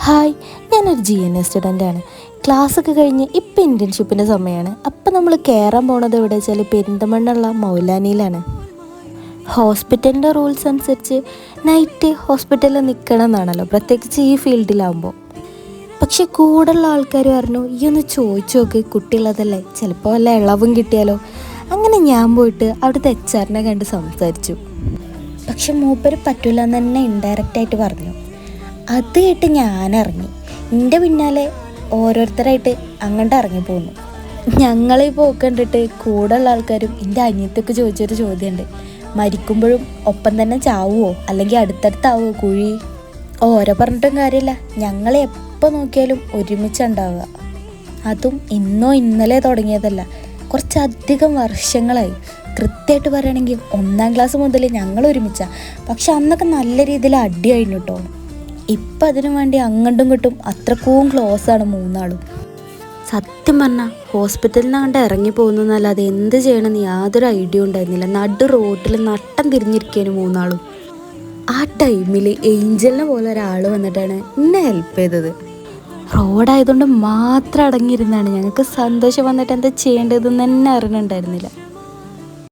Hi, ഞാനൊരു GNA സ്റ്റുഡൻ്റാണ്. ക്ലാസ്സൊക്കെ കഴിഞ്ഞ് ഇപ്പം ഇൻറ്റേൺഷിപ്പിൻ്റെ സമയമാണ്. അപ്പം നമ്മൾ കയറാൻ പോണത് എവിടെ വെച്ചാൽ പെരിന്തമണ്ണുള്ള മൗലാനിയിലാണ്. ഹോസ്പിറ്റലിൻ്റെ റൂൾസ് അനുസരിച്ച് നൈറ്റ് ഹോസ്പിറ്റലിൽ നിൽക്കണം എന്നാണല്ലോ, പ്രത്യേകിച്ച് ഈ ഫീൽഡിലാവുമ്പോൾ. പക്ഷെ കൂടുള്ള ആൾക്കാർ പറഞ്ഞു, ഈ ഒന്ന് ചോദിച്ചു നോക്ക്, കുട്ടിയുള്ളതല്ലേ, ചിലപ്പോൾ വല്ല ഇളവും കിട്ടിയാലോ. അങ്ങനെ ഞാൻ പോയിട്ട് അവിടുത്തെ HR കണ്ട് സംസാരിച്ചു. പക്ഷെ മൂപ്പര് പറ്റൂല എന്ന് തന്നെ ഇൻഡയറക്റ്റായിട്ട് പറഞ്ഞു. അത് കേട്ട് ഞാൻ ഇറങ്ങി. എൻ്റെ പിന്നാലെ ഓരോരുത്തരായിട്ട് അങ്ങോട്ട് ഇറങ്ങി പോന്നു. ഞങ്ങളീ പോക്ക് കണ്ടിട്ട് കൂടെയുള്ള ആൾക്കാരും എൻ്റെ അനിയത്തൊക്കെ ചോദിച്ചൊരു ചോദ്യമുണ്ട്, മരിക്കുമ്പോഴും ഒപ്പം തന്നെ ചാവുമോ അല്ലെങ്കിൽ അടുത്തടുത്താവുമോ കുഴി? ഓരോ പറഞ്ഞിട്ടും കാര്യമില്ല, ഞങ്ങളെ എപ്പോൾ നോക്കിയാലും ഒരുമിച്ചുണ്ടാവുക. അതും ഇന്നോ ഇന്നലെ തുടങ്ങിയതല്ല, കുറച്ചധികം വർഷങ്ങളായി. കൃത്യമായിട്ട് പറയുകയാണെങ്കിൽ 1ാം ക്ലാസ് മുതൽ ഞങ്ങൾ ഒരുമിച്ചാണ്. പക്ഷെ അന്നൊക്കെ നല്ല രീതിയിൽ അടിയായിരുന്നു കേട്ടോ. ഇപ്പം അതിനു വേണ്ടി അങ്ങോട്ടും ഇങ്ങോട്ടും അത്രക്കും ക്ലോസാണ് മൂന്നാളും. സത്യം പറഞ്ഞാൽ ഹോസ്പിറ്റലിൽ നിന്ന് അങ്ങോട്ട് ഇറങ്ങി പോകുന്നതല്ലാതെ എന്ത് ചെയ്യണമെന്ന് യാതൊരു ഐഡിയ ഉണ്ടായിരുന്നില്ല. നടു റോട്ടിൽ നട്ടം തിരിഞ്ഞിരിക്കുകയാണ് മൂന്നാളും. ആ ടൈമിൽ ഏഞ്ചലിനെ പോലെ ഒരാൾ വന്നിട്ടാണ് എന്നെ ഹെൽപ്പ് ചെയ്തത്. റോഡായതുകൊണ്ട് മാത്രം അടങ്ങിയിരുന്നാണ്. ഞങ്ങൾക്ക് സന്തോഷം വന്നിട്ട് എന്താ ചെയ്യേണ്ടതെന്ന് തന്നെ അറിയണുണ്ടായിരുന്നില്ല.